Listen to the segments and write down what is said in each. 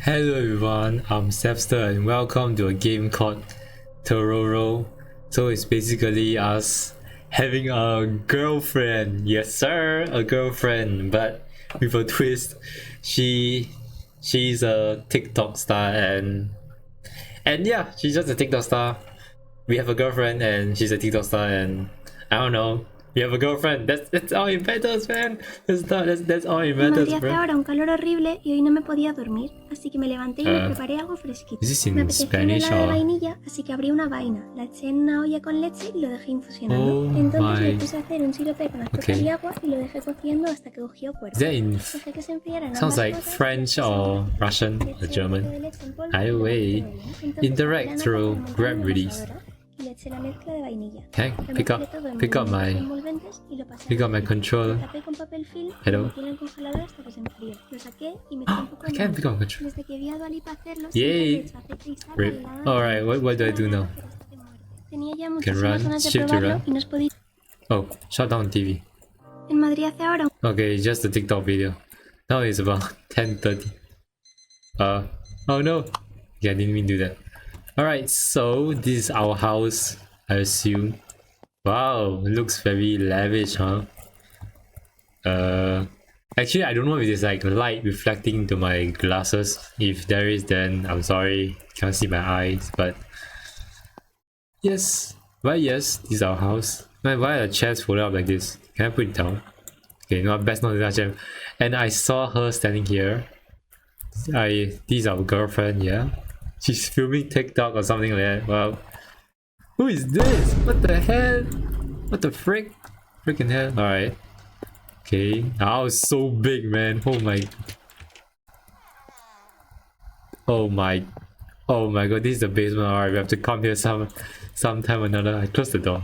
Hello everyone, I'm Sepster and welcome to a game called Terroro. So it's basically us having a girlfriend. Yes sir, a girlfriend, but with a twist. She's a TikTok star and yeah, she's just a TikTok star. We have a girlfriend and she's a TikTok star and I don't know. We have a girlfriend. That's all it matters, man. That's all it En matters, Madrid hace bro. ahora un calor horrible y hoy no me podía dormir, así que me levanté y me preparé algo fresquito. Is this Me in apetecía un Spanish helado de or? vainilla, así que abrí una vaina, la eché en una olla con leche y lo dejé infusionando. Oh Entonces le my. puse a hacer un sirope con azúcar y agua y lo dejé cociendo hasta que cogió cuerpo. Is that in? Dejé que se enfriaran Sounds ambas like cosas, French or Russian le or eché un poco German. de leche en polvo Either y lo way, mezclé todo bien. Entonces interact saqué la through nata para grab montar en la release. amasadora y le eché la mezcla de vainilla. Okay, Lo pick mezclé todo en up my envolventes y lo pasé pick up my Lo controller. tapé con papel film y Hello. lo metí en el congelador hasta que se enfrió. Lo saqué y metí un poco I en can't el pick up my controller. Desde que vi a Dua Lipa hacerlo, Yay. siempre le echo aceite y sal Rip. al lado Alright, what do I do now? Tenía ya Can muchísimas run, ganas de shift to probarlo run. y no os podéis... Oh, shut down TV. En Madrid hace ahora Okay, just a TikTok video. Now it's about 10:30. Oh no. Yeah, I didn't mean to do that. Alright, so this is our house, I assume. Wow, it looks very lavish, huh? Actually, I don't know if it's like light reflecting into my glasses. If there is, then I'm sorry, can't see my eyes. But yes, yes, this is our house. Man, why are the chairs folded up like this? Can I put it down? Okay, no, best not to touch them. And I saw her standing here. This is our girlfriend, yeah. She's filming TikTok or something like that. Wow. Who is this? What the hell? What the frick? Freaking hell. Alright. Okay. That was so big, man. Oh my. Oh my. Oh my god, this is the basement. Alright, we have to come here sometime or another. I closed the door.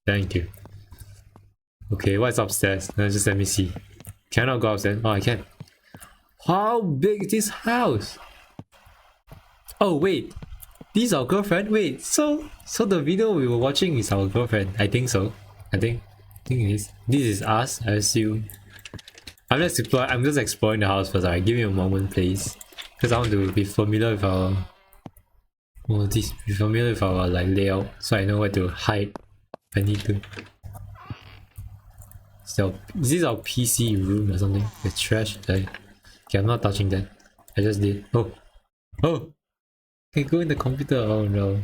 Thank you. Okay, what's upstairs? Just let me see. Can I go upstairs? Oh, I can. How big is this house? Oh wait, this is our girlfriend. Wait, so the video we were watching is our girlfriend. I think so. I think it is. This is us, I assume. I'm just exploring the house first. Alright, give me a moment, please, because I want to be familiar with our like layout, so I know where to hide if I need to. So is this our PC room or something? The trash. Okay, I'm not touching that. I just did. Oh. Can go in the computer. Oh no.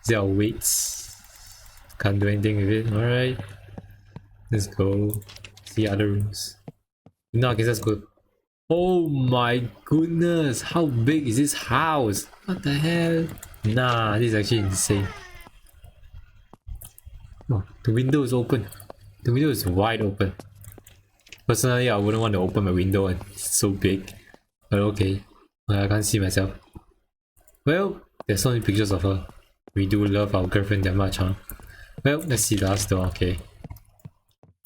There are weights. Can't do anything with it. Alright. Let's go. See other rooms. No, I guess that's good. Oh my goodness. How big is this house? What the hell? Nah, this is actually insane. Oh, the window is open. The window is wide open. Personally, I wouldn't want to open my window and it's so big. But okay. I can't see myself. Well, there's so many pictures of her. We do love our girlfriend that much, huh? Well, let's see the last door, okay.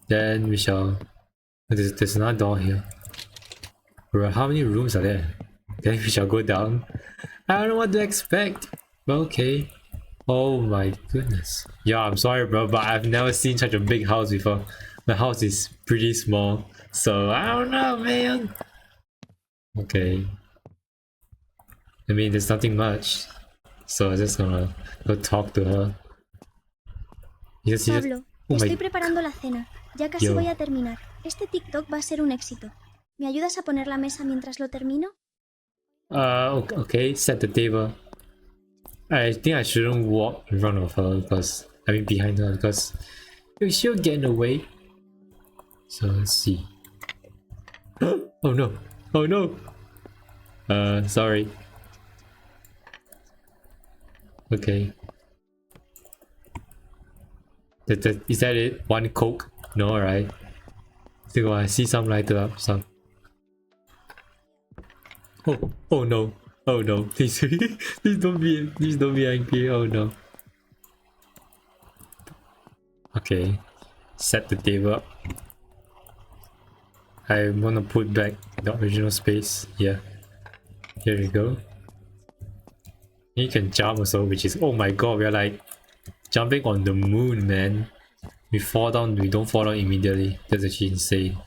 Then we shall... There's another door here. Bro, how many rooms are there? Then we shall go down. I don't know what to expect. But okay. Oh my goodness. Yeah, I'm sorry bro, but I've never seen such a big house before. My house is pretty small. So, I don't know, man. Okay. I mean, there's nothing much, so I'm just gonna go talk to her. Pablo, estoy preparando la cena. Ya casi voy a terminar. Este TikTok va a ser un éxito. ¿Me ayudas a poner la mesa mientras lo termino? Okay, set the table. I think I shouldn't walk in front of her because I mean behind her because she'll get in the way. So let's see. Oh no! Oh no! Sorry. Okay. Is that it? One Coke? No, right? Still, I see some lighter up. Some. Oh no! Oh no! Please, please don't be angry. Oh no. Okay. Set the table up. I wanna put back the original space. Yeah. Here we go. You can jump also, which is, oh my god, we're like jumping on the moon, man. We fall down, we don't fall down immediately. That's actually insane.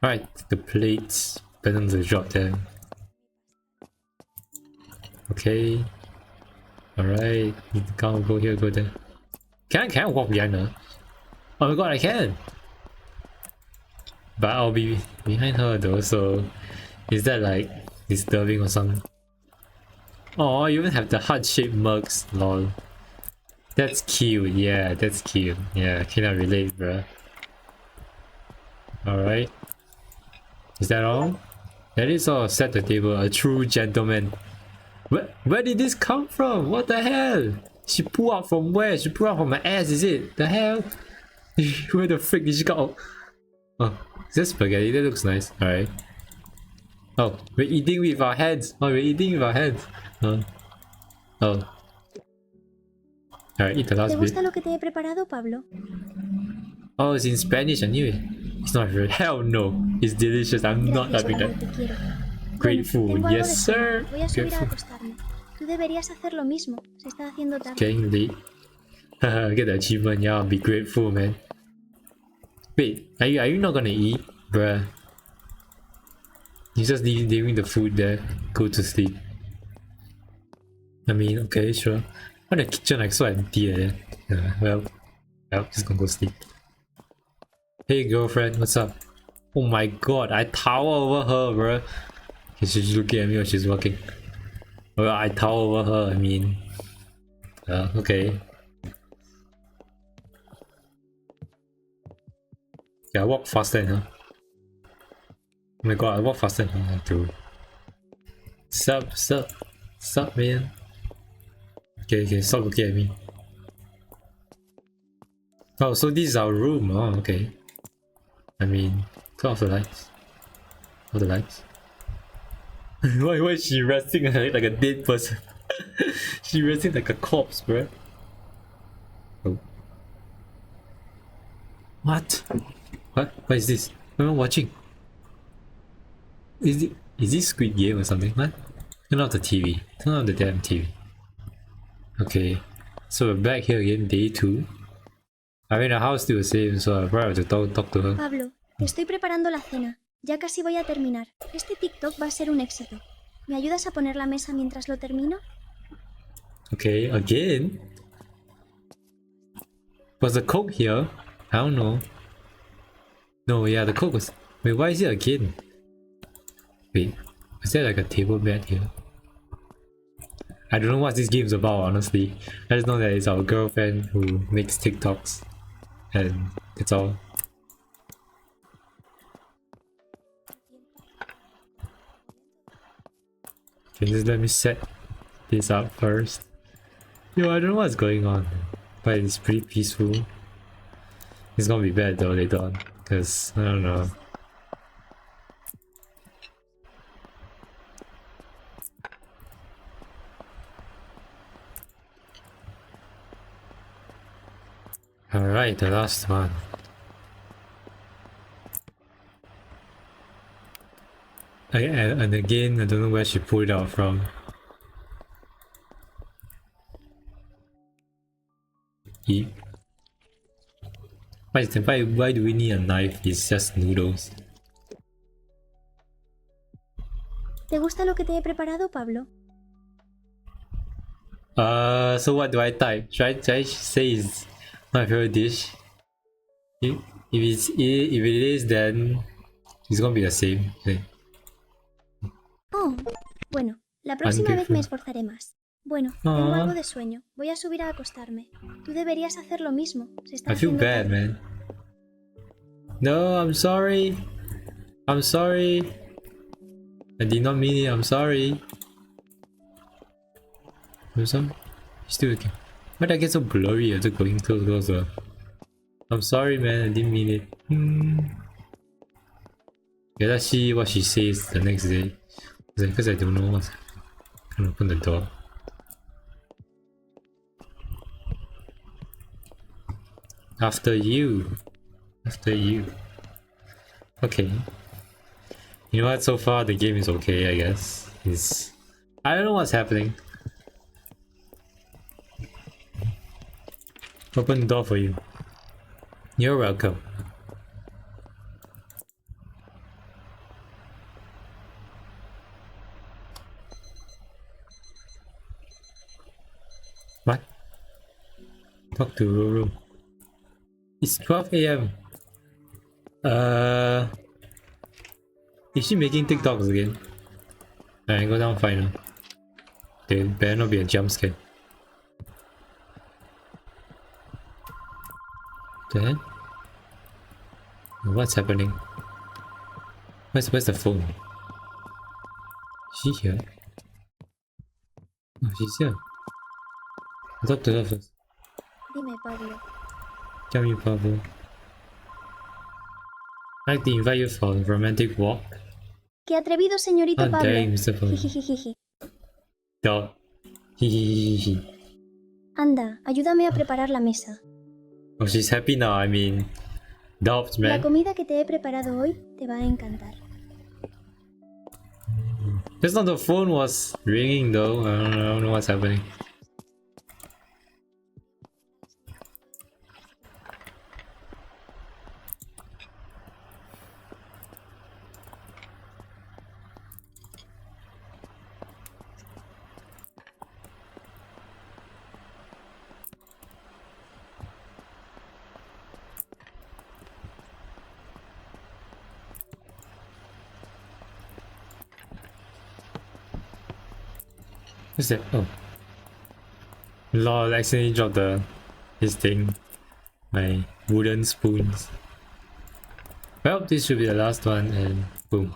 Alright, the plates, better to drop them. Okay. Alright. Can't go here, go there. Can I walk behind her? Oh my god, I can! But I'll be behind her though, so is that like disturbing or something? Oh, you even have the heart-shaped mugs, lol. That's cute, yeah, that's cute. Yeah, I cannot relate, bruh. Alright. Is that all? That is all. Set the table. A true gentleman. Where did this come from? What the hell? She pulled out from where? She pulled out from my ass, is it? The hell? Where the frick did she go? Oh, is that spaghetti? That looks nice. Alright. Oh, we're eating with our hands. Oh, we're eating with our hands. Oh. Alright, eat the ¿Te last bit. gusta lo que te he preparado, Pablo? Oh, it's in Spanish. I knew it. It's not real. Hell no. It's delicious. I'm not Gracias, having Pablo, that. te quiero. Great Bueno, food. tengo algo Yes, de sueño. sir. Voy a Great subir a food. acostarme. Tú deberías hacer lo mismo. Se está haciendo tarde. Getting late. Get the achievement. Yeah, I'll be grateful, man. Wait, are you not gonna eat? Bruh. You just leaving the food there. Go to sleep. I mean, okay, sure. Why the kitchen like so empty there? Well, just gonna go sleep. Hey girlfriend, what's up? Oh my god, I tower over her, bruh. Okay, she's looking at me while she's walking. Well, I tower over her, I mean. Okay. Yeah, I walk faster than her. Oh my god, I walk faster than her too. Sup, man. Okay, stop looking at me. Oh, so this is our room. Oh, okay. I mean, turn off the lights. Off the lights. why is she resting like a dead person? She resting like a corpse, bro. Oh. What? What is this? What am I watching? Is this Squid Game or something? What? Turn off the TV. Turn off the damn TV. Okay. So we're back here again, day 2. I mean, the house still the same, so I probably have to talk to her. Pablo, te estoy preparando la cena. Ya casi voy a terminar. Este TikTok va a ser un éxito. ¿Me ayudas a poner la mesa mientras lo termino? Okay, again? Was the Coke here? I don't know. No, yeah, the Coke was... Wait, why is it again? Wait, is there like a table mat here? I don't know what this game's about, honestly. I just know that it's our girlfriend who makes TikToks. And that's all. Okay, just let me set this up first. Yo, I don't know what's going on, but it's pretty peaceful. It's gonna be bad though later on, because I don't know. Alright, the last one. And again, I don't know where she pulled it out from. Eat. Why do we need a knife? It's just noodles. ¿Te gusta lo que te he preparado, Pablo? So what do I type? Should I say it's my favorite dish? If it is, then it's gonna be the same thing. Oh, bueno, la próxima vez me esforzaré más. Bueno, tengo algo de sueño. Voy a subir a acostarme. Tú deberías hacer lo mismo. Se está I feel haciendo bad, tarde. man. No, I'm sorry. I'm sorry. I did not mean it. I'm sorry. Still okay. Why did I get so blurry after going closer? I'm sorry, man. I didn't mean it. Okay, let's see what she says the next day. Because I don't know what's gonna open the door. After you. After you. Okay. You know what? So far the game is okay, I guess. I don't know what's happening. Open the door for you. You're welcome. Talk to Roro. It's 12 a.m. Is she making TikToks again? Alright, go down find her. There better not be a jump scare. The hell? What's happening? Where's the phone? Is she here? Oh, she's here. Talk to her first. Dime, Pablo. Tell me, Pablo. I'd like to invite you for a romantic walk. ¡Qué atrevido, señorito How Pablo! dare you, Mr. Pablo. Jijijijiji. Dog. Hihihihi. Anda, ayúdame a preparar la mesa. Oh, she's happy now. I mean, dogs, La man. comida que te he preparado hoy te va a encantar. Just not the phone was ringing though. I don't know what's happening. What's that? Oh. Lol, I accidentally dropped his thing. My wooden spoons. Well, this should be the last one and boom.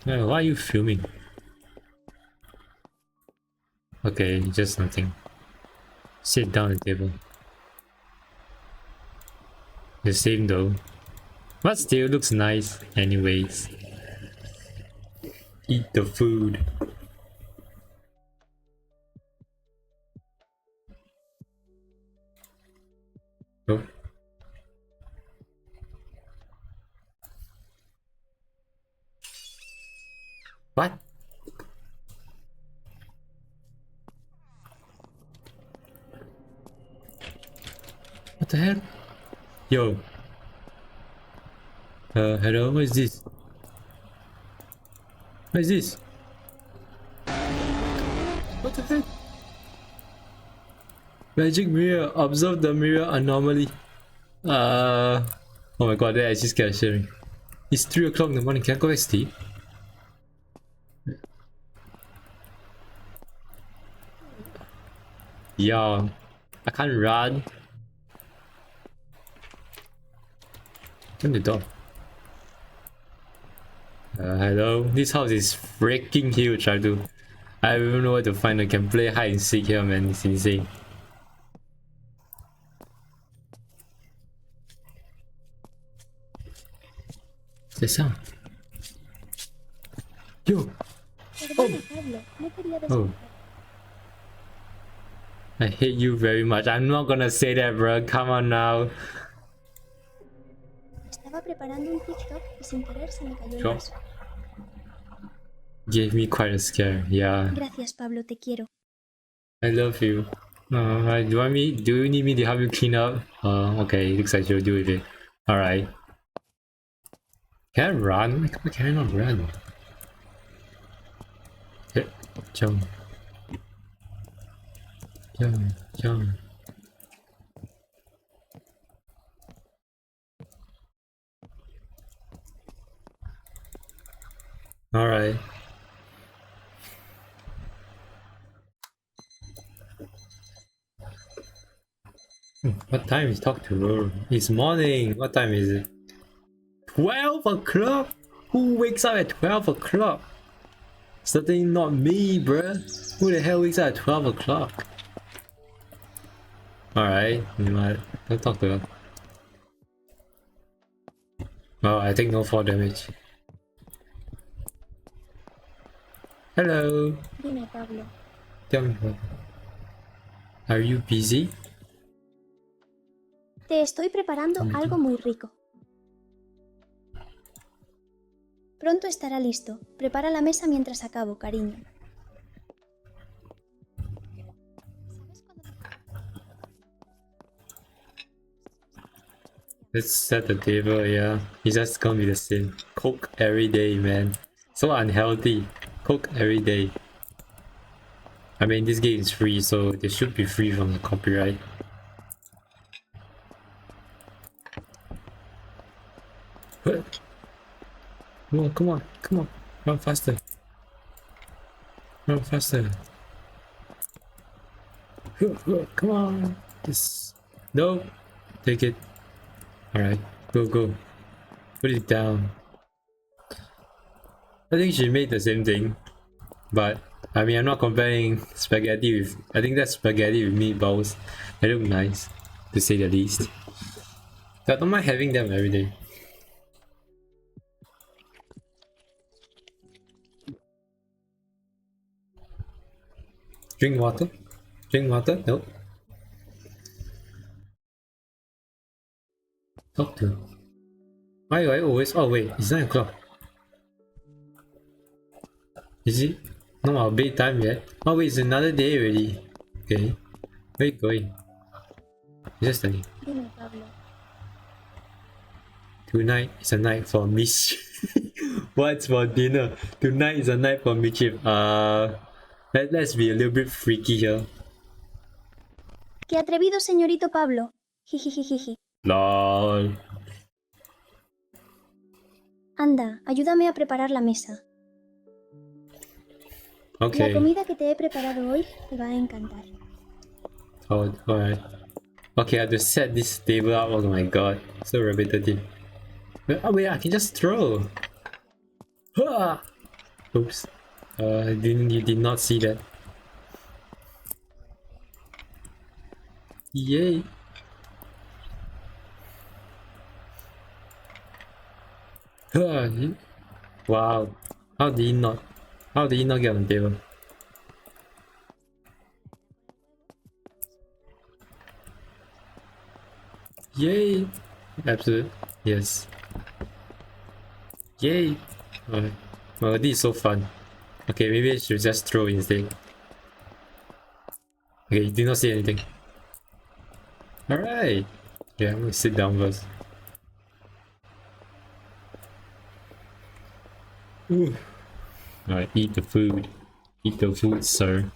Why are you filming? Okay, just nothing. Sit down at the table. The same though. But still looks nice anyways. Eat the food. Oh. What? What the hell? Yo. Hello, what is this? What is this? What the heck? Magic mirror. Observe the mirror anomaly. Oh my god, that actually scared sharing. It's 3 o'clock in the morning. Can I go back to sleep? Yeah. I can't run. Open the door. Hello. This house is freaking huge. I don't even know where to find. I can play hide and seek here, man. It's insane. What's the sound? Yo. Perdona, Pablo, no quería Oh. I hate you very much. I'm not gonna say that, bro. Come on now. Estaba preparando un TikTok y sin querer se me cayó el Sure. vaso. Gave me quite a scare. Yeah. Gracias, Pablo, te quiero. I love you. Do you need me to help you clean up? Okay. Looks like you'll do it. Alright. Can I run? Why can I not run? Okay. Jump. Jump. Jump. Alright. What time is talk to Terroro? It's morning. What time is it? 12 o'clock? Who wakes up at 12 o'clock? Certainly not me, bruh. Who the hell wakes up at 12 o'clock? Alright, you know what? Don't talk to her. Well, I take no fall damage. Hello. Dime, Pablo. Tell me what. Are you busy? Te estoy preparando algo muy rico. Pronto estará listo. Prepara la mesa mientras acabo, cariño. Let's set the table, yeah. It's just gonna be the same. Coke every day, man. So unhealthy. Coke every day. I mean, this game is free, so they should be free from the copyright. Come on, come on, come on. Run faster. Run faster. Come on. Yes. No. Take it. Alright. Go, go. Put it down. I think she made the same thing. But, I mean, I'm not comparing spaghetti with... I think that's spaghetti with meatballs. They look nice, to say the least. I don't mind having them every day. Drink water? Drink water? No. Talk to. Why do I always... Oh wait, it's 9 o'clock. Is it not our bedtime yet? Oh wait, it's another day already. Okay. Where you going? Just studying. Dime, Pablo. Tonight is a night for mischief. What's for dinner? Tonight is a night for mischief. Let's be a little bit freaky here. ¡Qué atrevido, señorito Pablo! Jijijijiji. LOL. Anda, ayúdame a preparar la mesa. Okay. La comida que te he preparado hoy te va a encantar. Oh, alright. Okay, I have to set this table up. Oh my god, so repetitive. Oh wait, I can just throw. Ah! Oops. You did not see that. Yay! Wow. How did he not? How did he not get on the table? Yay! Absolute. Yes. Yay! Alright. Well, this is so fun. Okay, maybe I should just throw instead. Okay, you did not see anything. Alright! Yeah, I'm gonna sit down first. Alright, eat the food. Eat the food, sir.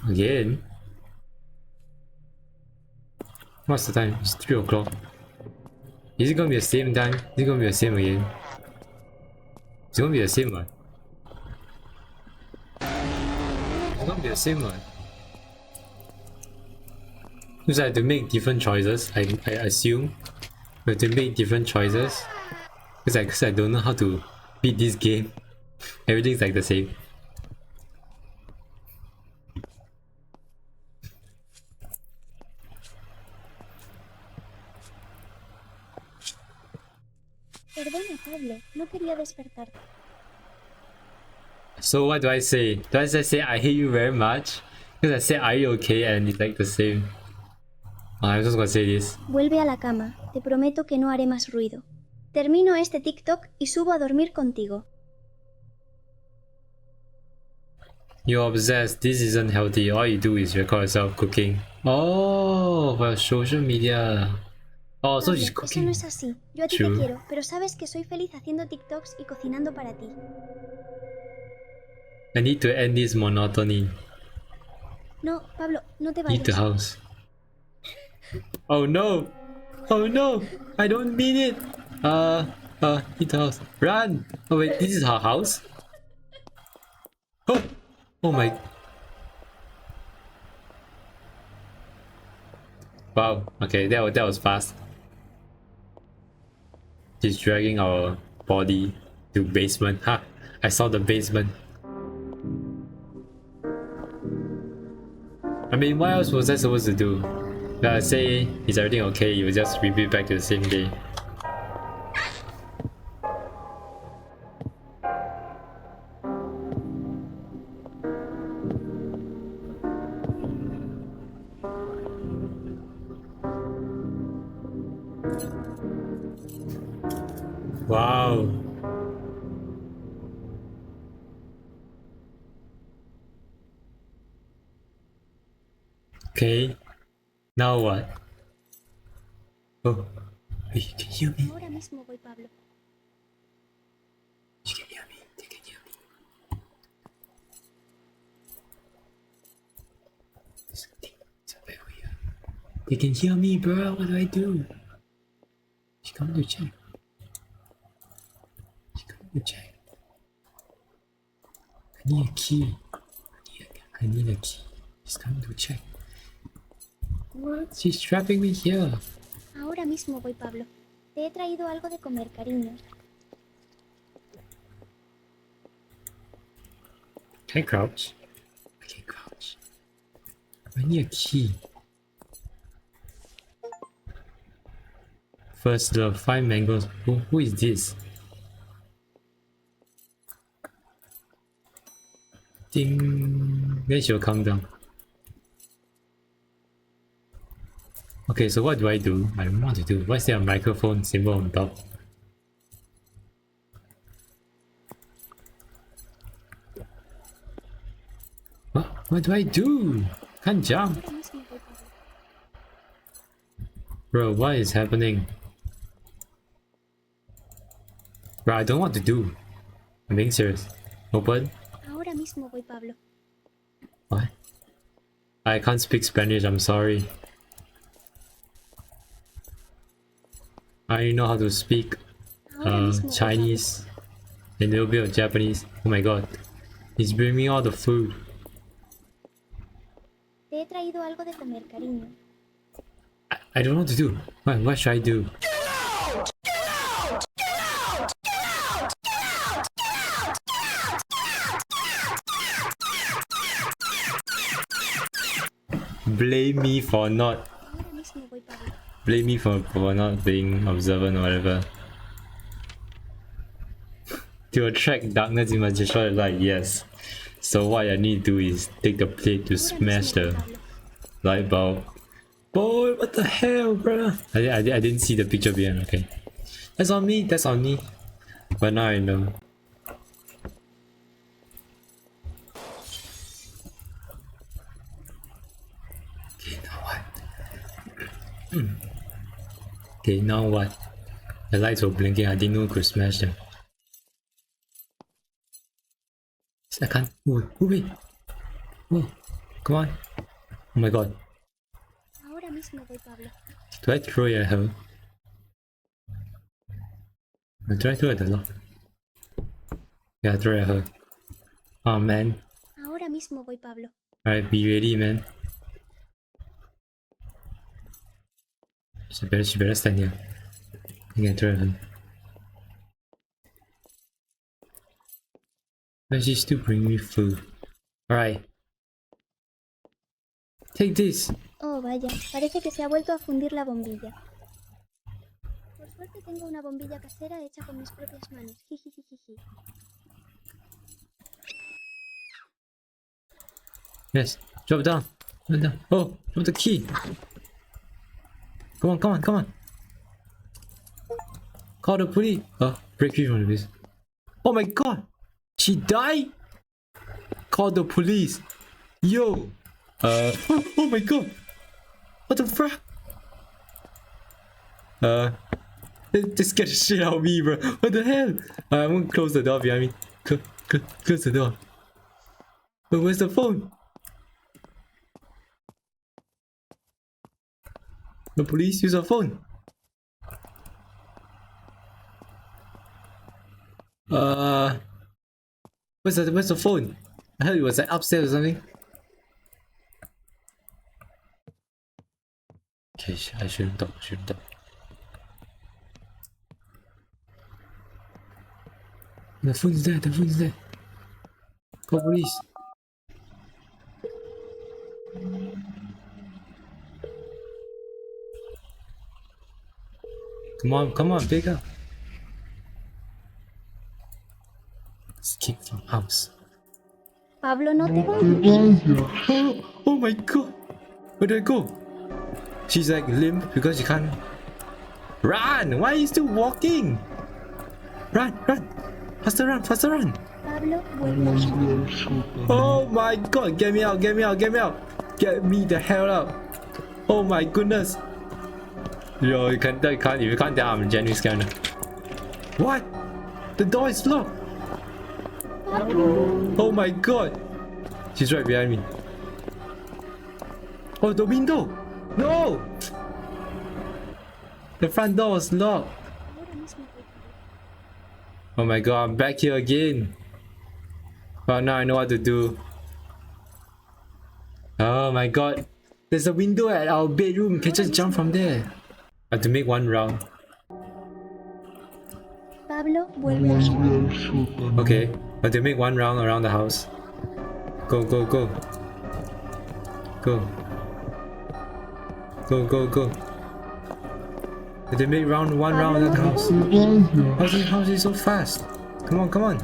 Again? What's the time? It's 3 o'clock. Is it gonna be the same time? Is it gonna be the same again? It's gonna be the same one. It's gonna be the same one. Because I have to make different choices, I assume. We have to make different choices. Because I don't know how to beat this game. Everything's like the same. Perdona, Pablo, no quería despertarte. So what do I say? Do I just say I hate you very much? Because I said are you okay and it's like the same. I'm just gonna say this. Vuelve a la cama, te prometo que no haré más ruido. Termino este TikTok y subo a dormir contigo. You're obsessed. This isn't healthy. All you do is record yourself cooking. Oh, for social media. Oh, so Pablo, she's eso cooking. no es así. Yo a ti True. te quiero, pero sabes que soy feliz haciendo TikToks y cocinando para ti. I need to end this monotony. No, Pablo, no te Leave the vayas. house. Oh no! Oh no! I don't mean it! Leave the house. Run! Oh wait, this is her house? Oh! Oh my... Wow, okay, that was fast. She's dragging our body to basement. Ha! I saw the basement. I mean, what else was I supposed to do? Say, is everything okay? You just repeat back to the same day. Wow. Okay. Now what? Oh. Hey, you can hear me. Ahora mismo voy, Pablo. You can hear me. They can hear me. There's something. It's over here. They can hear me, bro. What do I do? She come to check. She come to check. I need a key. I need a key. She's coming to check. What? She's trapping me here. Ahora mismo voy, Pablo. Te he traído algo de comer, cariño. Can I crouch? I can't crouch. I need a key. First, the 5 mangoes. Who is this? Ding. Then she'll come down. Okay, so what do? I don't know what to do. Why is there a microphone symbol on top? What do I do? Can't jump. Ahora mismo voy, Pablo. Bro, what is happening? Bro, I don't know what to do. I'm being serious. Open. Ahora mismo voy, Pablo. What? I can't speak Spanish, I'm sorry. I only know how to speak Ahora mismo voy, Chinese and a little bit of Japanese. Oh my god. He's bringing me all the food. Pablo. Te he traído algo de comer, cariño. I don't know what to do. What should I do? Blame me for not. Ahora mismo voy, Pablo. Blame me for not being observant or whatever. To attract darkness, you must destroy the light. Yes. So what I need to do is take the plate to smash the light bulb. Boy, what the hell, bro? I didn't see the picture behind. Okay, that's on me. That's on me. But now I know. Okay, now what? Okay, now what? The lights were blinking. I didn't know we could smash them. I can't. Move it. Oh, come on. Oh my god. Ahora mismo voy, Pablo. Do I throw it at her? Or do I throw it at the lock? Yeah, I throw it at her. Oh man. Ahora mismo voy, Pablo. Alright, be ready, man. She better stand here. I can throw it at her. But she's still bringing me food. Alright. Take this. Oh, vaya. Parece que se ha vuelto a fundir la bombilla. Por suerte tengo una bombilla casera hecha con mis propias manos. Jijijijiji. Yes. Drop it down. Drop it down. Oh, drop the key. Come on, come on, come on. Call the police. Break free from this. Oh my god. She died? Call the police. Yo. Oh my god. What the fuck? They scared the shit out of me, bro. What the hell? I'm gonna close the door behind me. Close the door. But where's the phone? The police use a phone. Where's the phone? I heard it was like upstairs or something. Okay, I shouldn't talk. The phone is there. Call police. Come on, pick up. Escape from house. Pablo, no te vayas. Oh my god. Where do I go? She's like limp because she can't run. Why are you still walking? Run! Run! Faster run! Faster run! Pablo vuelve al sótano. Oh my god! Get me out! Get me out! Get me out! Get me the hell out! Oh my goodness! Yo, you can't. If you can't tell, I'm genuinely scared now. What? The door is locked! Oh my god! She's right behind me. Oh, the window! No! The front door was locked. Oh my god, I'm back here again. Well, now I know what to do. Oh my god. There's a window at our bedroom. You can just jump from there. I have to make one round. Pablo vuelve al sótano. Okay, I have to make one round around the house. Go, go, go. Go. Go, go, go. I have to make one round at the house. How is he so fast? Come on, come on.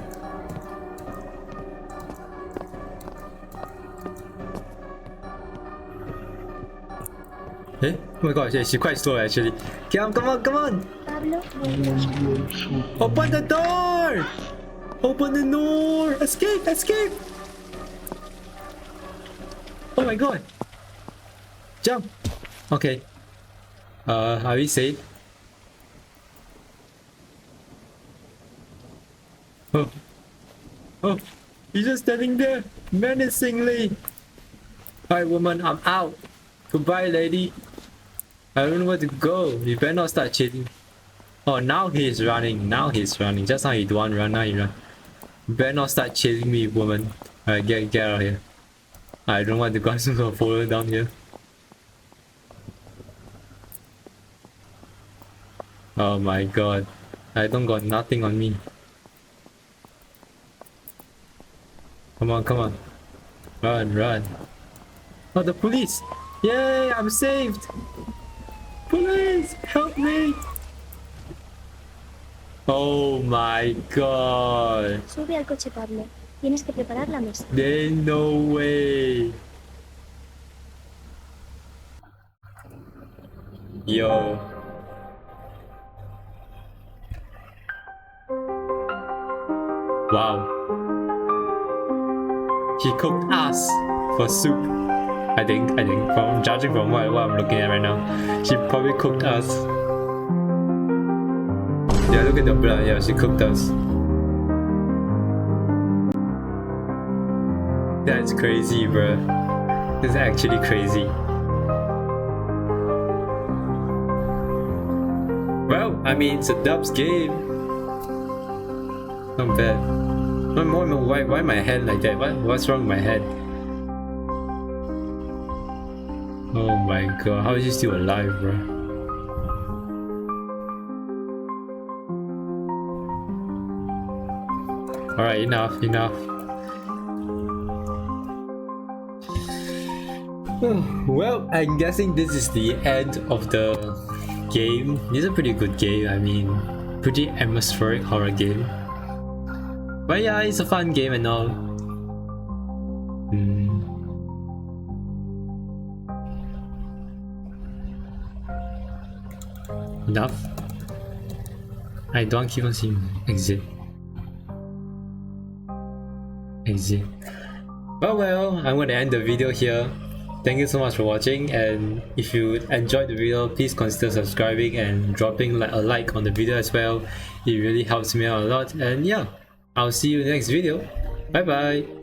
Eh? Oh my god, yeah, she's quite slow actually. Come on, come on! Pablo vuelve al sótano. Open the door! Open the door! Escape! Escape! Oh my god! Jump! Okay. Are we safe? Oh. Oh! He's just standing there menacingly! Alright woman, I'm out! Goodbye lady! I don't know where to go. You better not start chasing. Oh, now he's running. Now he's running. Just now he don't run, now he run. You better not start chasing me, woman. Alright, get out of here. I don't want the guys to follow down here. Oh my god. I don't got nothing on me. Come on, come on. Run, run. Oh, the police! Yay, I'm saved! Police, help me! Oh my god! Sube al coche, Pablo. Tienes que preparar la mesa. There's no way! Yo. Wow. He cooked us for soup. I think, from judging from what I'm looking at right now, she probably cooked us. Yeah, look at the blood. Yeah, she cooked us. That's crazy, bro. This is actually crazy. Well, I mean, it's a dubs game. Not bad. Why my head like that? What's wrong with my head? Oh my god, how is he still alive, bro? Alright, enough. Well, I'm guessing this is the end of the game. It's a pretty good game, I mean, pretty atmospheric horror game. But yeah, it's a fun game and all. Enough? I don't keep on seeing exit. Well, I'm gonna end the video here. Thank you so much for watching, and if you enjoyed the video, please consider subscribing and dropping a like on the video as well. It really helps me out a lot, and yeah, I'll see you in the next video. Bye bye!